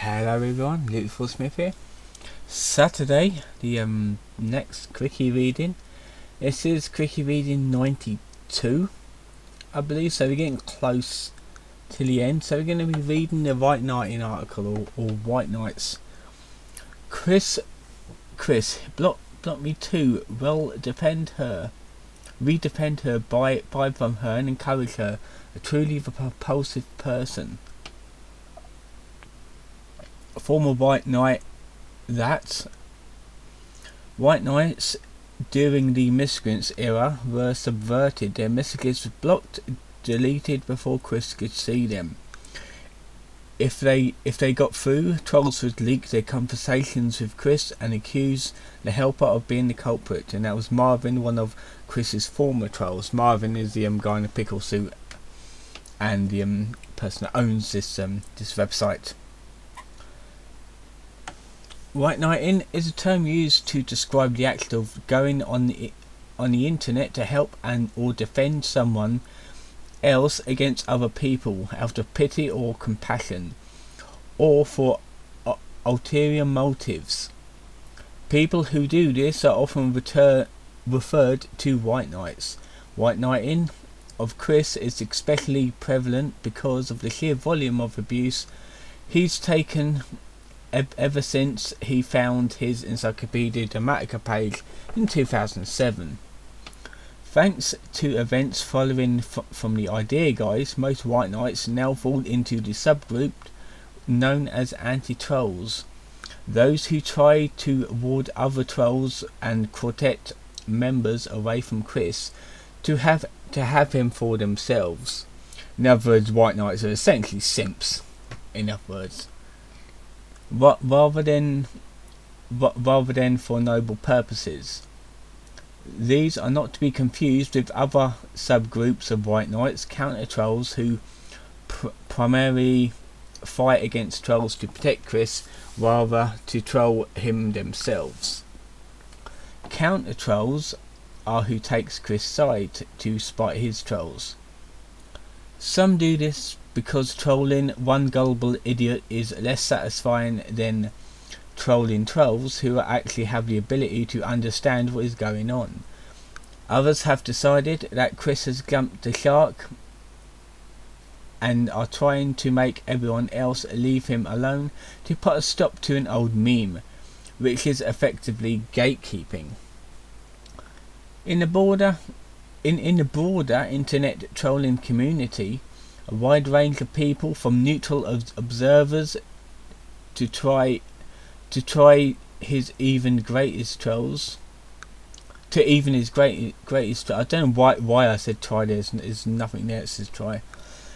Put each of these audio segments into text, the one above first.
Hello everyone, Luke Smith here. Saturday, the next quickie reading. This is quickie reading 92, I believe, so we're getting close to the end. So we're going to be reading the White Knighting article, or White Knights. Chris, block me too. Well, redefend her, buy from her and encourage her. A truly propulsive person. Former White Knight White Knights during the Miscreants era were subverted, their messages blocked, deleted before Chris could see them. If they got through, trolls would leak their conversations with Chris and accuse the helper of being the culprit, and that was Marvin, one of Chris's former trolls. Marvin is the guy in the pickle suit and the person that owns this website. White Knighting is a term used to describe the act of going on the internet to help or defend someone else against other people out of pity or compassion, or for ulterior motives. People who do this are often referred to White Knights. White Knighting of Chris is especially prevalent because of the sheer volume of abuse he's taken ever since he found his Encyclopedia Dramatica page in 2007. Thanks to events following from the idea guys, most White Knights now fall into the subgroup known as anti-trolls, those who try to ward other trolls and quartet members away from Chris to have him for themselves. In other words, White Knights are essentially simps, in other words. Rather than for noble purposes. These are not to be confused with other subgroups of White Knights, counter trolls, who primarily fight against trolls to protect Chris rather to troll him themselves. Counter trolls are who takes Chris' side to spite his trolls. Some do this because trolling one gullible idiot is less satisfying than trolling trolls who actually have the ability to understand what is going on. Others have decided that Chris has jumped the shark and are trying to make everyone else leave him alone to put a stop to an old meme, which is effectively gatekeeping. In the broader internet trolling community, a wide range of people, from neutral observers to try his even greatest trolls, to even his greatest. I don't know why I said try. There's nothing there that says try.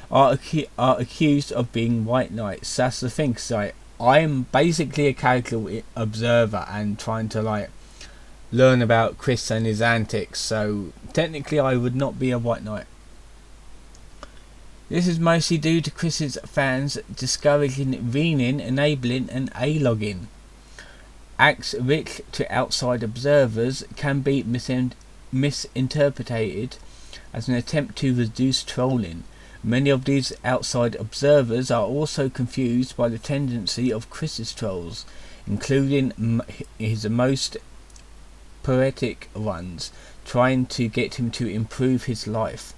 Are accused of being White Knights. That's the thing. So I'm basically a casual observer and trying to learn about Chris and his antics. So technically, I would not be a White Knight. This is mostly due to Chris's fans discouraging Venin, enabling and A-logging. Acts which to outside observers can be misinterpreted as an attempt to reduce trolling. Many of these outside observers are also confused by the tendency of Chris's trolls, including his most poetic ones, trying to get him to improve his life.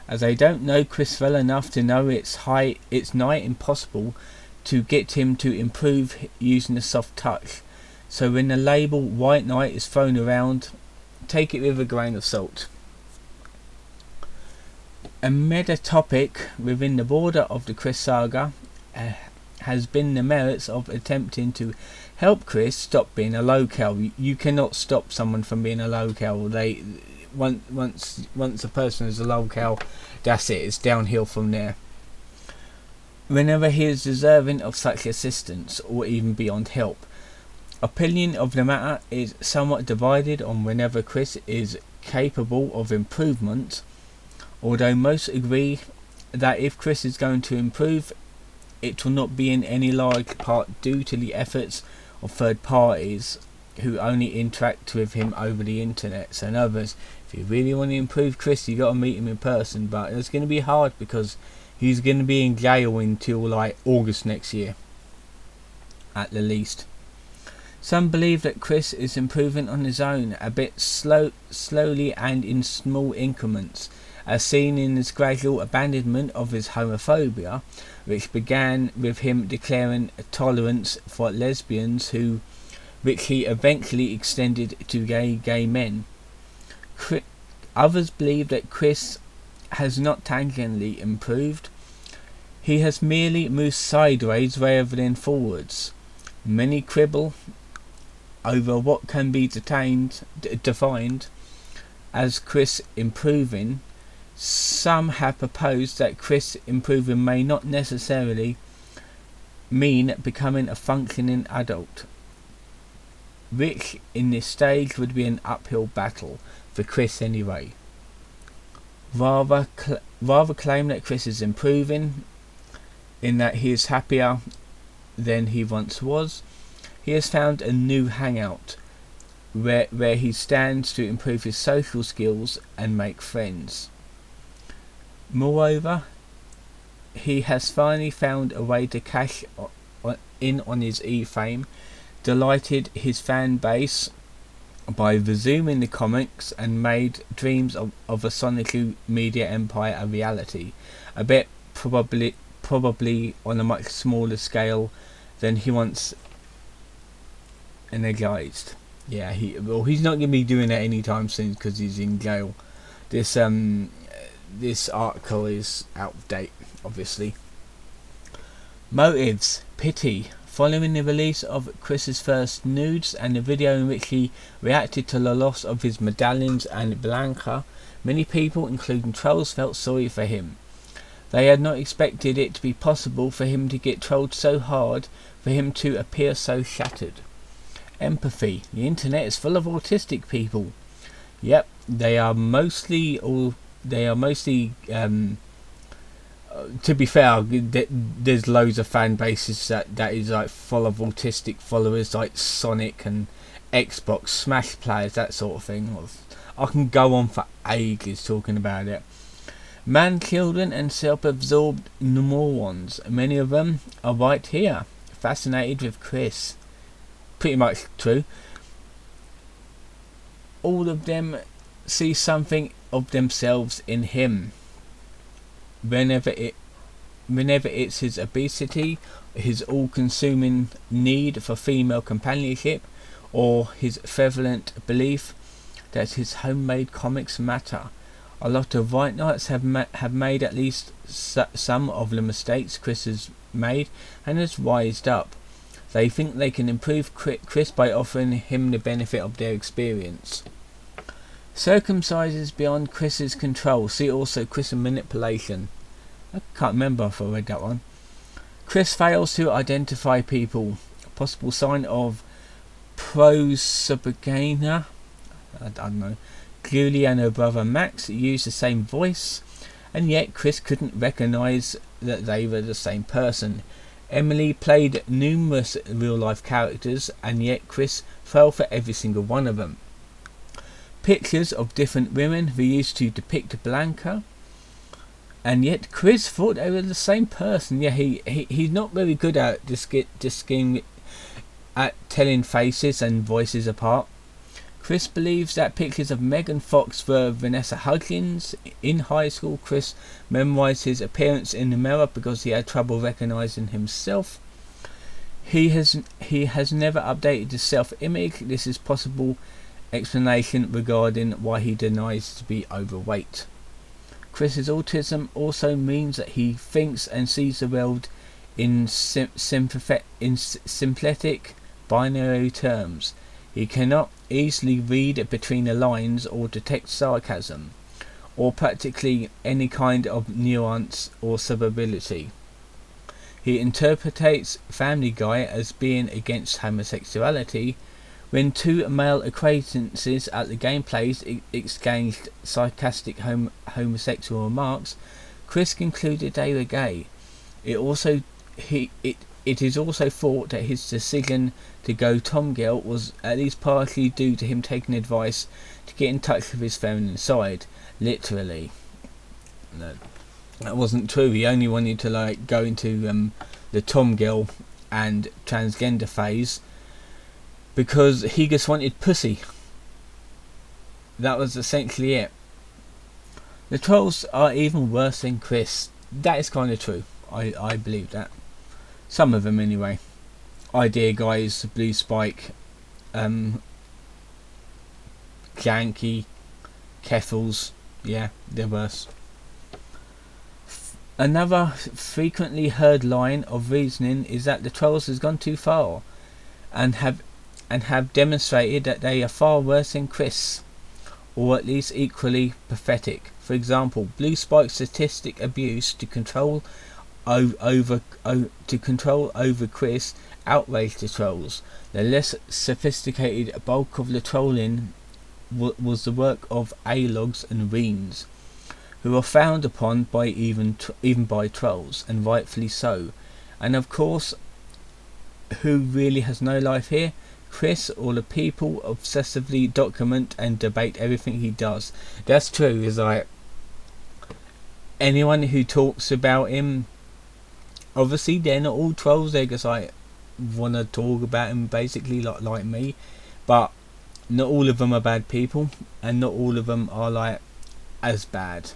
As they don't know Chris well enough to know it's nigh impossible to get him to improve using a soft touch. So when the label White Knight is thrown around, take it with a grain of salt. A meta topic within the border of the Chris saga has been the merits of attempting to help Chris stop being a locale. You cannot stop someone from being a locale. Once a person is a locale, that's it. It's downhill from there. Whenever he is deserving of such assistance, or even beyond help. Opinion of the matter is somewhat divided on whenever Chris is capable of improvement, although most agree that if Chris is going to improve, it will not be in any large part due to the efforts of third parties who only interact with him over the internet. So in other words, if you really want to improve Chris, you got to meet him in person, but it's going to be hard because he's going to be in jail until August next year. at the least. Some believe that Chris is improving on his own, a bit slowly and in small increments, as seen in his gradual abandonment of his homophobia, which began with him declaring tolerance for lesbians, which he eventually extended to gay men. Others believe that Chris has not tangentially improved. He has merely moved sideways rather than forwards. Many quibble over what can be defined as Chris improving. Some have proposed that Chris improving may not necessarily mean becoming a functioning adult, which in this stage would be an uphill battle for Chris anyway. Rather claim that Chris is improving in that he is happier than he once was. He has found a new hangout where he stands to improve his social skills and make friends. Moreover, he has finally found a way to cash in on his e-fame, delighted his fan base by resuming the comics, and made dreams of a social media empire a reality, a bit probably on a much smaller scale than he once energized. Yeah, he's not going to be doing that anytime soon because he's in jail. This article is out of date, obviously. Motives: pity. Following the release of Chris's first nudes and the video in which he reacted to the loss of his medallions and Blanca, many people, including trolls, felt sorry for him. They had not expected it to be possible for him to get trolled so hard, for him to appear so shattered. Empathy. The internet is full of autistic people. Yep, they are mostly to be fair, there's loads of fan bases that is like full of autistic followers, like Sonic and Xbox Smash players, that sort of thing. I can go on for ages talking about it. Man children and self-absorbed morons. Many of them are right here, fascinated with Chris. Pretty much true. All of them see something of themselves in him. Whenever it's his obesity, his all-consuming need for female companionship, or his prevalent belief that his homemade comics matter. A lot of white knights have made at least some of the mistakes Chris has made and has wised up. They think they can improve Chris by offering him the benefit of their experience. Circumcises beyond Chris's control. See also Chris and manipulation. I can't remember if I read that one. Chris fails to identify people. A possible sign of prosopagania. I don't know. Julie and her brother Max used the same voice, and yet Chris couldn't recognise that they were the same person. Emily played numerous real-life characters, and yet Chris fell for every single one of them. Pictures of different women were used to depict Blanca, and yet Chris thought they were the same person. Yeah, he's not very good at at telling faces and voices apart. Chris believes that pictures of Megan Fox were Vanessa Hudgens. In high school, Chris memorized his appearance in the mirror because he had trouble recognizing himself. He has never updated his self-image. This is possible explanation regarding why he denies to be overweight. Chris's autism also means that he thinks and sees the world in sympathetic binary terms. He cannot easily read between the lines or detect sarcasm, or practically any kind of nuance or subtlety. He interprets Family Guy as being against homosexuality. When two male acquaintances at the gameplays exchanged sarcastic homosexual remarks, Chris concluded they were gay. It is also thought that his decision to go Tomgirl was at least partially due to him taking advice to get in touch with his feminine side. Literally. No, that wasn't true. He only wanted to go into the Tomgirl and transgender phase because he just wanted pussy. That was essentially it. The trolls are even worse than Chris. That is kind of true. I believe that. Some of them anyway. Idea Guys, Blue Spike, Janky, Keffels, yeah, they're worse. Another frequently heard line of reasoning is that the trolls has gone too far and have demonstrated that they are far worse than Chris, or at least equally pathetic. For example, Blue Spike's statistic abuse to control over Chris outraged the trolls. The less sophisticated bulk of the trolling was the work of A-logs and reams, who are frowned upon by even by trolls, and rightfully so. And of course, who really has no life here? Chris, or the people obsessively document and debate everything he does. That's true. Is like anyone who talks about him, obviously they're not all trolls. They just like want to talk about him, basically like me. But not all of them are bad people, and not all of them are like as bad.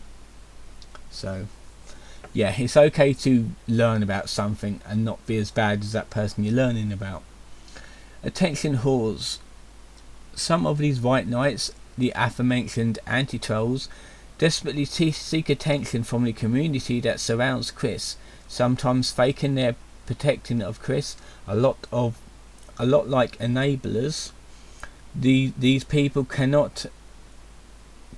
So yeah, it's okay to learn about something and not be as bad as that person you're learning about. Attention whores. Some of these white knights, the aforementioned anti-trolls, desperately seek attention from the community that surrounds Chris, sometimes faking their protecting of Chris, a lot like enablers. These people cannot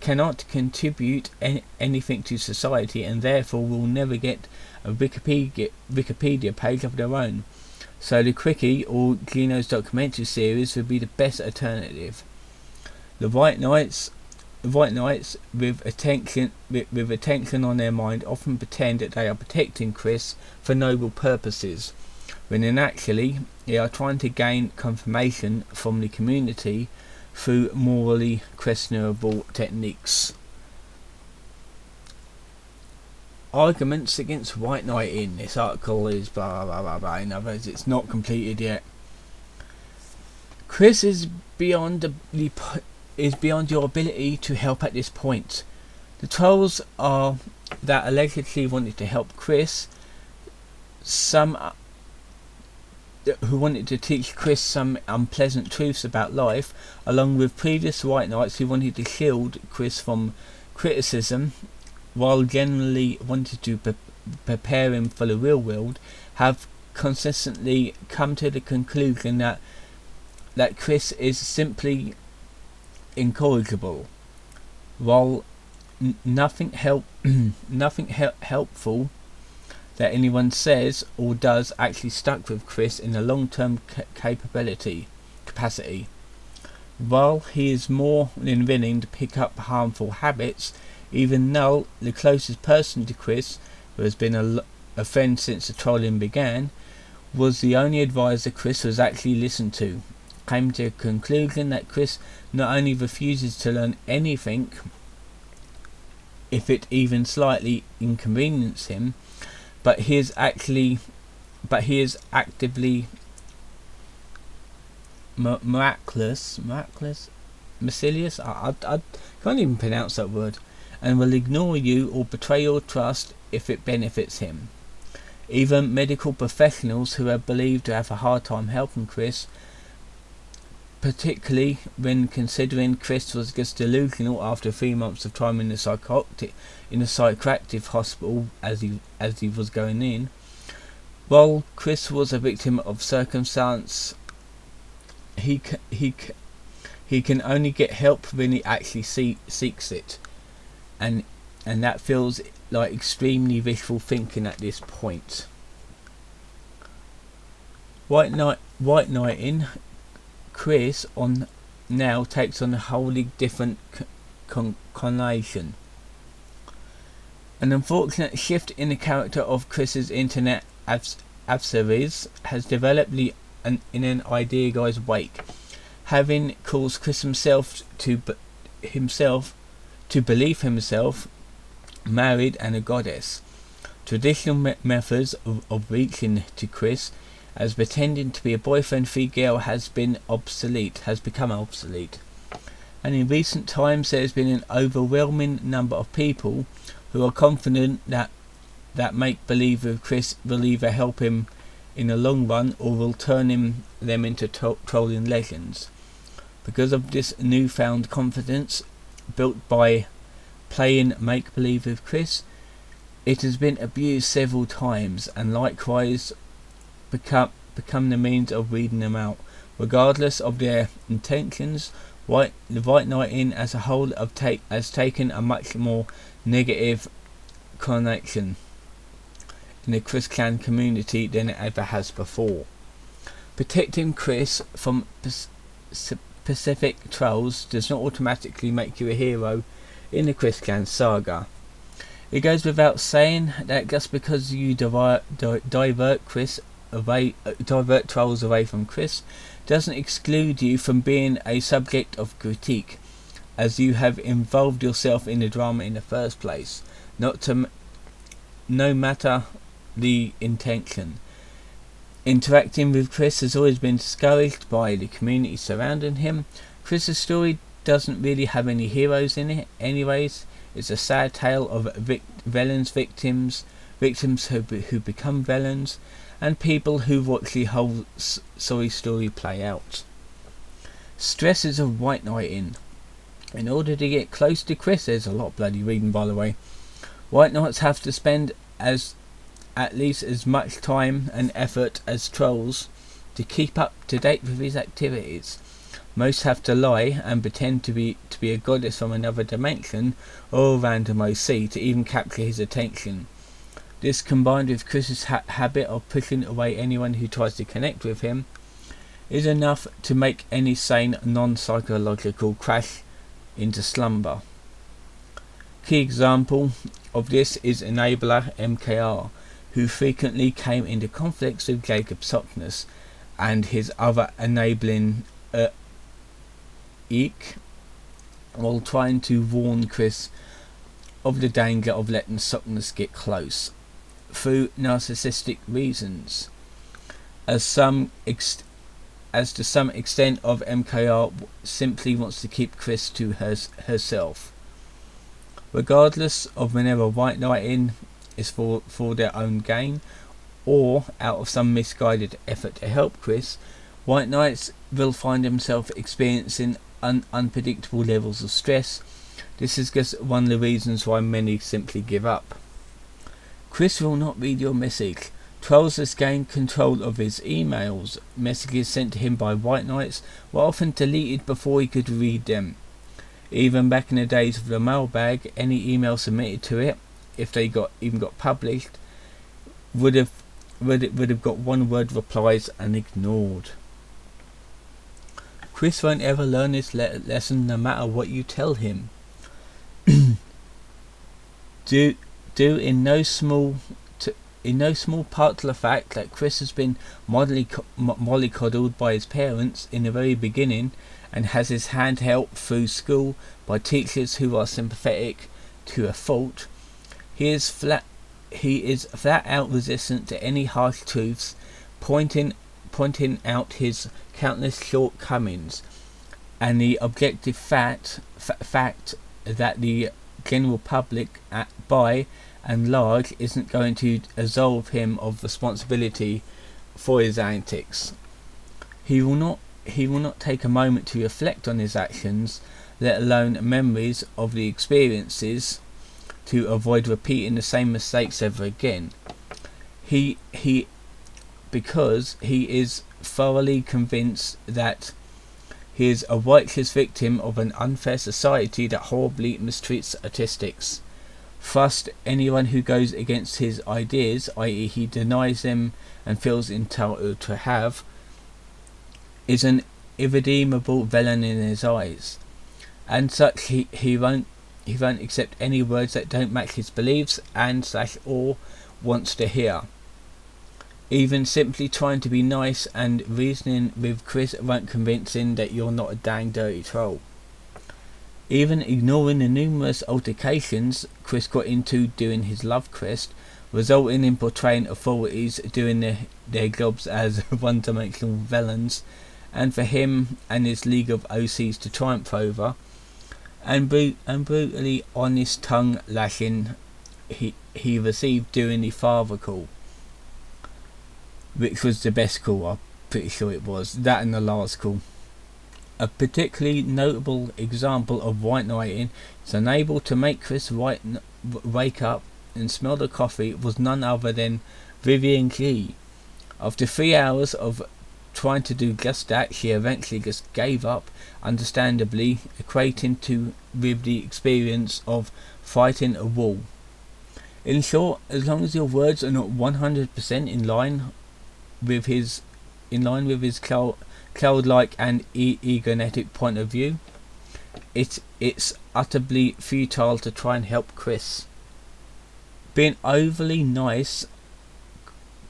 contribute anything to society, and therefore will never get a Wikipedia page of their own. So the Quickie or Gino's documentary series would be the best alternative. The White Knights with attention on their mind often pretend that they are protecting Chris for noble purposes, when in actually they are trying to gain confirmation from the community through morally questionable techniques. Arguments against white knighting. This article is blah blah blah blah. In other words, it's not completed yet. Chris is beyond your ability to help at this point. The trolls are that allegedly wanted to help Chris. Some who wanted to teach Chris some unpleasant truths about life, along with previous white knights who wanted to shield Chris from criticism, while generally wanted to prepare him for the real world, have consistently come to the conclusion that Chris is simply incorrigible, while nothing helpful that anyone says or does actually stuck with Chris in a long-term capacity. While he is more than willing to pick up harmful habits, even Null, the closest person to Chris, who has been a friend since the trolling began, was the only advisor Chris was actually listened to, came to a conclusion that Chris not only refuses to learn anything if it even slightly inconveniences him, but he is actively miraculous, I can't even pronounce that word, and will ignore you or betray your trust if it benefits him. Even medical professionals who are believed to have a hard time helping Chris, particularly when considering Chris was just delusional after 3 months of time in the psychiatric hospital as he was going in. While Chris was a victim of circumstance, he can only get help when he actually seeks it, and that feels like extremely wishful thinking at this point. White knighting Chris now takes on a wholly different connotation. An unfortunate shift in the character of Chris's internet adversaries has developed in an Idea Guy's wake, having caused Chris himself to believe himself married and a goddess. Traditional methods of reaching to Chris as pretending to be a boyfriend-free girl has become obsolete. And in recent times there has been an overwhelming number of people who are confident that make-believe with Chris will either help him in the long run or will turn them into trolling legends. Because of this newfound confidence built by playing make-believe with Chris, it has been abused several times and likewise become the means of weeding them out. Regardless of their intentions, the White Knight in as a whole has taken a much more negative connection in the Chris clan community than it ever has before. Protecting Chris from specific trolls does not automatically make you a hero in the Chris clan saga. It goes without saying that just because you divert trolls away from Chris doesn't exclude you from being a subject of critique, as you have involved yourself in the drama in the first place, no matter the intention. Interacting with Chris has always been discouraged by the community surrounding him. Chris's story doesn't really have any heroes in it anyways. It's a sad tale of victims who become villains, and people who watch the whole sorry story play out. Stresses of White Knight in order to get close to Chris, there's a lot of bloody reading by the way. White Knights have to spend at least as much time and effort as trolls to keep up to date with his activities. Most have to lie and pretend to be a goddess from another dimension or a random OC to even capture his attention. This, combined with Chris's habit of pushing away anyone who tries to connect with him, is enough to make any sane non-psychological crash into slumber. Key example of this is enabler MKR, who frequently came into conflicts with Jacob Sockness and his other enabling Eek, while trying to warn Chris of the danger of letting Sockness get close through narcissistic reasons. As to some extent of MKR simply wants to keep Chris to herself. Regardless of whenever White Knight in is for their own gain or out of some misguided effort to help Chris, White Knights will find himself experiencing unpredictable levels of stress. This is just one of the reasons why many simply give up. Chris will not read your message. Trolls has gained control of his emails. Messages sent to him by White Knights were often deleted before he could read them. Even back in the days of the mailbag, any email submitted to it, if they got published, would have got one-word replies and ignored. Chris won't ever learn this lesson no matter what you tell him. Due in no small part to the fact that Chris has been mollycoddled by his parents in the very beginning and has his hand held through school by teachers who are sympathetic to a fault, he is flat out resistant to any harsh truths, pointing out his countless shortcomings and the objective fact that the general public by and large isn't going to absolve him of responsibility for his antics. He will not take a moment to reflect on his actions, let alone memories of the experiences, to avoid repeating the same mistakes ever again. Because he is thoroughly convinced that he is a righteous victim of an unfair society that horribly mistreats autistics. Thus, anyone who goes against his ideas, i.e. he denies them and feels entitled to have, is an irredeemable villain in his eyes. And such he won't accept any words that don't match his beliefs and/or wants to hear. Even simply trying to be nice and reasoning with Chris won't convince him that you're not a dang dirty troll. Even ignoring the numerous altercations Chris got into during his love quest, resulting in portraying authorities during their jobs as one-dimensional villains, and for him and his league of OCs to triumph over, and brutally honest tongue lashing he received during the father call, which was the best call. I'm pretty sure it was that and the last call. A particularly notable example of white knighting is unable to make Chris wake up and smell the coffee was none other than CWCki. After 3 hours of trying to do just that, she eventually just gave up, understandably equating to with the experience of fighting a wall. In short, as long as your words are not 100% in line with his childlike and egonetic point of view, it's utterly futile to try and help Chris. Being overly nice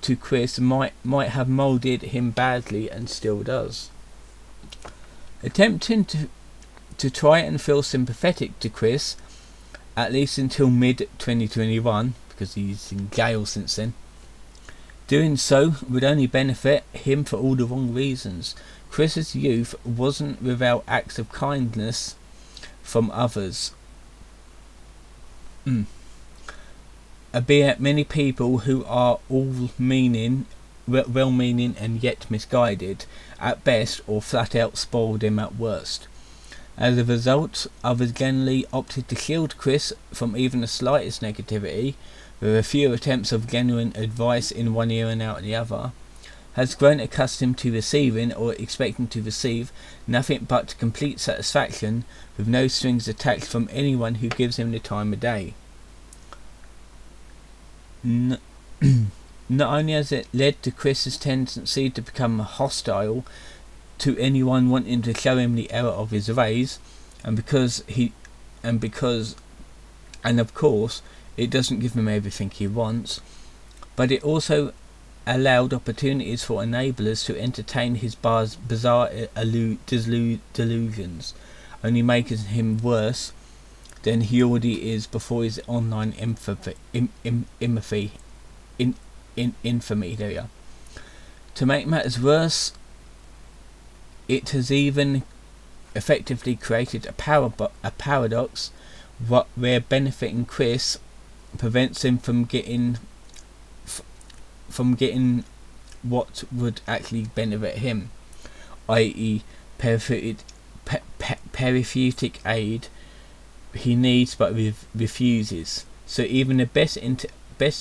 to Chris might have moulded him badly, and still does. Attempting to try and feel sympathetic to Chris, at least until mid-2021, because he's in jail since then, doing so would only benefit him for all the wrong reasons. Chris's youth wasn't without acts of kindness from others, albeit many people who are all well-meaning and yet misguided at best, or flat out spoiled him at worst. As a result, others generally opted to shield Chris from even the slightest negativity, with a few attempts of genuine advice in one ear and out in the other. Has grown accustomed to receiving, or expecting to receive, nothing but complete satisfaction, with no strings attached from anyone who gives him the time of day. Not only has it led to Chris's tendency to become hostile to anyone wanting to show him the error of his ways, and of course it doesn't give him everything he wants, but it also allowed opportunities for enablers to entertain his bizarre delusions, only making him worse than he already is before his online infamy. There we are. To make matters worse, it has even effectively created a paradox where benefiting Chris prevents him from getting what would actually benefit him, i.e. therapeutic aid he needs but refuses. So even the best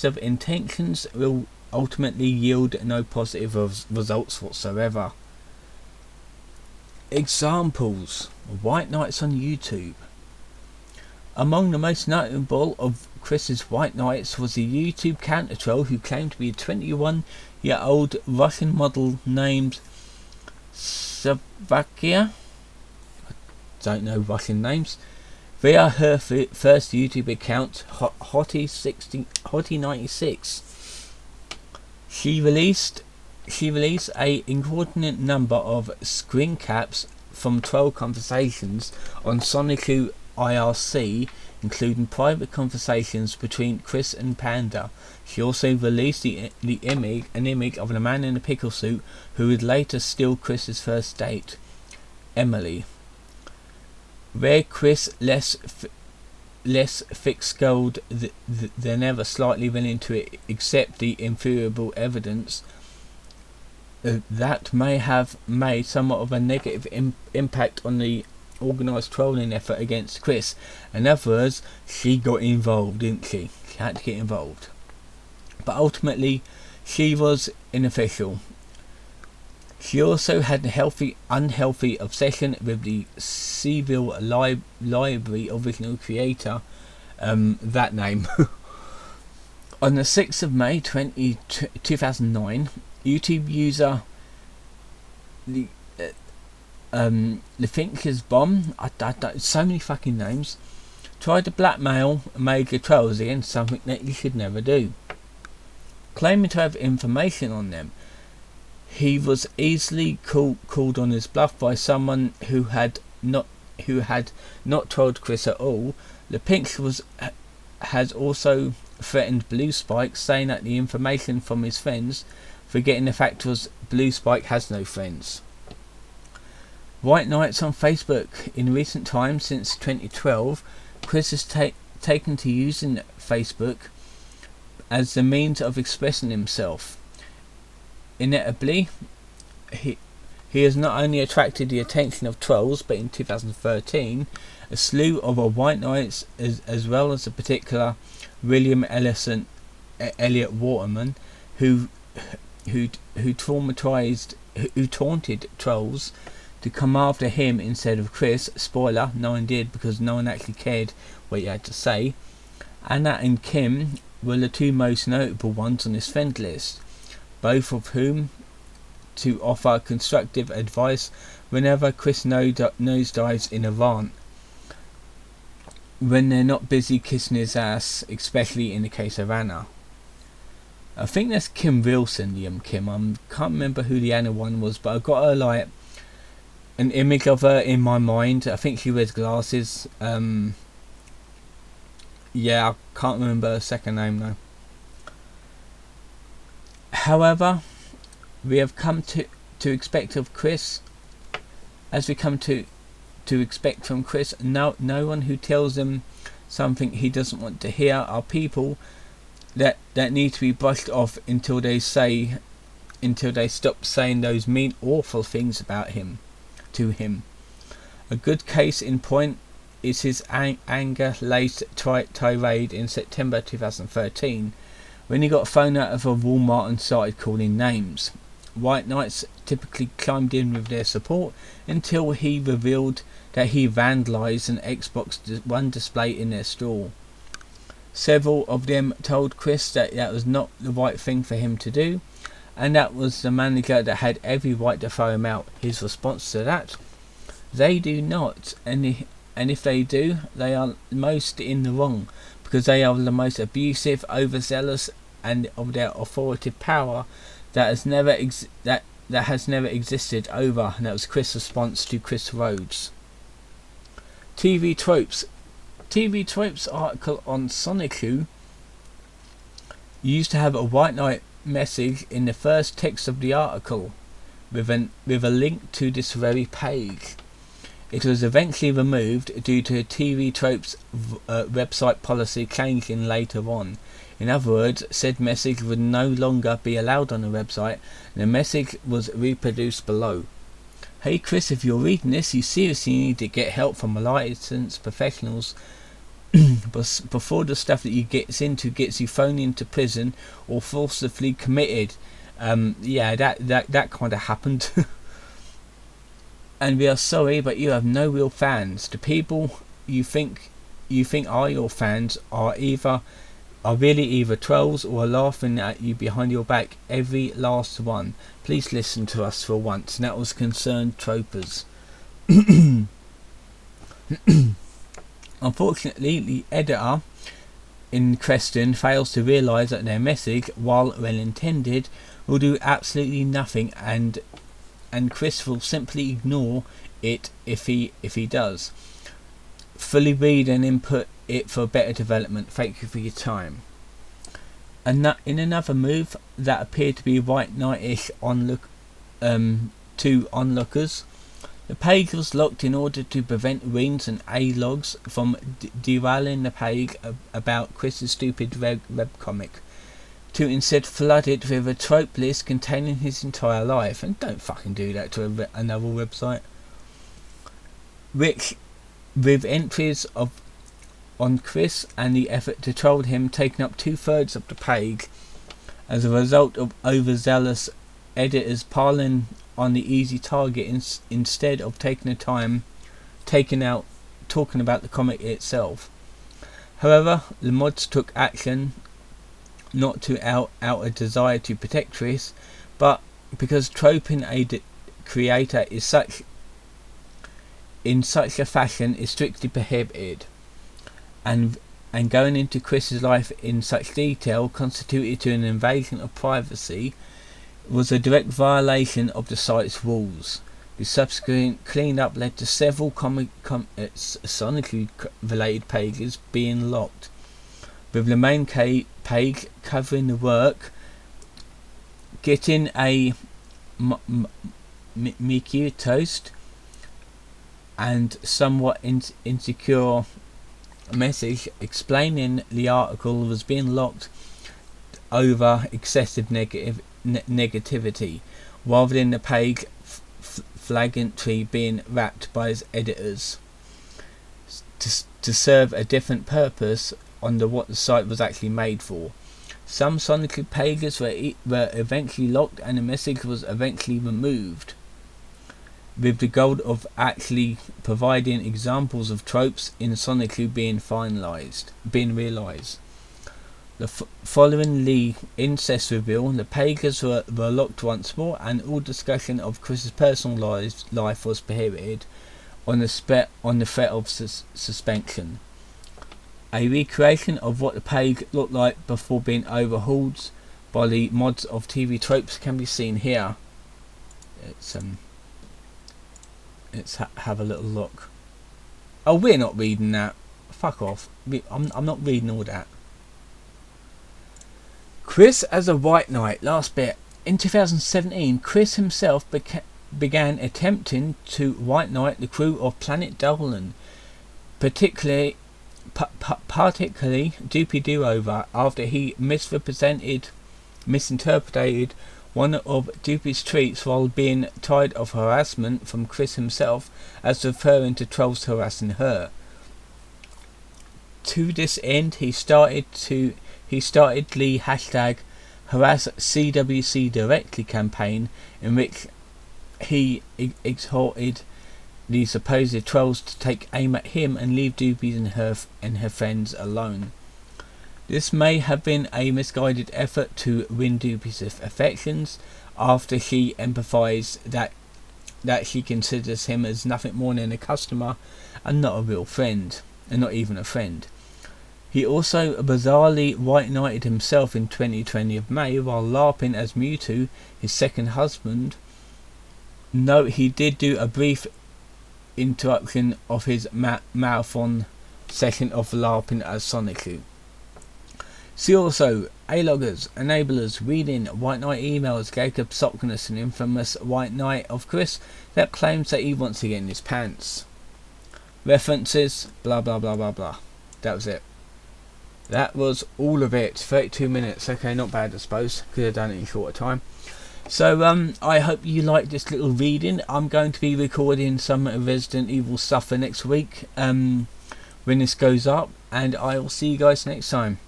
of intentions will ultimately yield no positive results whatsoever. Examples: White Knights on YouTube. Among the most notable of Chris's White Knights was the YouTube counter troll who claimed to be a 21-year-old Russian model named CWCki. I don't know Russian names. Via her first YouTube account, Hottie96, she released a inordinate number of screen caps from troll conversations on Sonicu IRC, including private conversations between Chris and Panda. She also released an image of a man in a pickle suit who would later steal Chris's first date, Emily. Where Chris, less thick-skulled than ever, slightly willing to accept the inferiorable evidence that may have made somewhat of a negative impact on the organised trolling effort against Chris. In other words, she got involved, didn't she? She had to get involved. But ultimately, she was unofficial. She also had an unhealthy obsession with the Seville Library original creator, that name. On the 6th of May 2009, YouTube user Lefinker's Bomb, so many fucking names, tried to blackmail major trolls against something that you should never do. Claiming to have information on them, he was easily called on his bluff by someone who had not trolled Chris at all. Lefinker has also threatened Blue Spike, saying that the information from his friends forgetting the fact was Blue Spike has no friends. White Knights on Facebook. In recent times, since 2012, Chris has taken to using Facebook as the means of expressing himself. Inevitably, he has not only attracted the attention of trolls, but in 2013, a slew of white knights, as well as a particular William Elliot Waterman, who taunted trolls to come after him instead of Chris. Spoiler, no one did, because no one actually cared what he had to say. Anna and Kim were the two most notable ones on this friend list, both of whom to offer constructive advice whenever Chris nosedives in a rant, when they're not busy kissing his ass, especially in the case of Anna. I think that's Kim Wilson, Kim. I can't remember who the Anna one was, but I got her like an image of her in my mind. I think she wears glasses. Yeah, I can't remember her second name though. However, we have come to expect of Chris, as we come to expect from Chris, no one who tells him something he doesn't want to hear are people that need to be brushed off until they stop saying those mean, awful things about him to him. A good case in point is his anger-laced tirade in September 2013, when he got thrown out of a Walmart and started calling names. White Knights typically chimed in with their support until he revealed that he vandalised an Xbox One display in their store. Several of them told Chris that was not the right thing for him to do, and that was the manager that had every right to throw him out. His response to that: they do not, and if they do, they are most in the wrong, because they are the most abusive, overzealous, and of their authoritative power that has never existed over. And that was Chris' response to Chris Rhodes. TV Tropes article on Sonicu used to have a White Knight message in the first text of the article, with a link to this very page. It was eventually removed due to TV Tropes' website policy changing later on. In other words, said message would no longer be allowed on the website, and the message was reproduced below. Hey Chris, if you're reading this, you seriously need to get help from licensed professionals before the stuff that you gets into gets you thrown into prison or forcibly committed. Yeah, that kind of happened. And we are sorry, but you have no real fans. The people you think are your fans are really either trolls or are laughing at you behind your back, every last one. Please listen to us for once. And that was Concerned Tropers. Unfortunately, the editor in question fails to realise that their message, while well intended, will do absolutely nothing, and Chris will simply ignore it if he does. Fully read and input it for better development. Thank you for your time. And in another move that appeared to be White Knight-ish to onlookers, the page was locked in order to prevent Reams and A-logs from derailing the page about Chris's stupid webcomic, to instead flood it with a trope list containing his entire life. And don't fucking do that to another website. Which, with entries on Chris and the effort to troll him taking up 2/3 of the page, as a result of overzealous editors piling on the easy target instead of taking the time talking about the comic itself. However, the mods took action not to out a desire to protect Chris, but because troping a creator is in such a fashion is strictly prohibited, and going into Chris's life in such detail constituted to an invasion of privacy, was a direct violation of the site's rules. The subsequent clean-up led to several sonically related pages being locked, with the main page covering the work getting a Mickey toast and somewhat insecure message explaining the article was being locked over excessive negativity, rather than the page flagrantly being wrapped by its editors to serve a different purpose on what the site was actually made for. Some Sonically pages were eventually locked, and the message was eventually removed, with the goal of actually providing examples of tropes in Sonically being realised. Following the incest reveal, the pages were locked once more, and all discussion of Chris's personal life was prohibited on the threat of suspension. A recreation of what the page looked like before being overhauled by the mods of TV tropes can be seen here. Let's have a little look. Oh, we're not reading that. Fuck off. I'm not reading all that. Chris as a White Knight. Last bit. In 2017, Chris himself began attempting to White Knight the crew of Planet Dolan, particularly Doopy Do-Over, after he misinterpreted one of Doopy's tweets while being tired of harassment from Chris himself as referring to trolls harassing her. To this end, he started the hashtag Harass CWC Directly campaign, in which he exhorted the supposed trolls to take aim at him and leave Doopy and her friends alone. This may have been a misguided effort to win Doopy's affections, after she emphasized that she considers him as nothing more than a customer and not a real friend, and not even a friend. He also bizarrely White Knighted himself in 2020 of May while LARPing as Mewtwo, his second husband. Note he did do a brief interruption of his marathon session of LARPing as Sonically. See also A-loggers, enablers, reading White Knight emails, Jacob Sockness, an infamous White Knight of Chris that claims that he wants to get in his pants. References, blah blah blah blah blah. That was it. That was all of it. 32 minutes. Okay, not bad I suppose. Could have done it in shorter time. So I hope you liked this little reading. I'm going to be recording some Resident Evil stuff for next week when this goes up, and I will see you guys next time.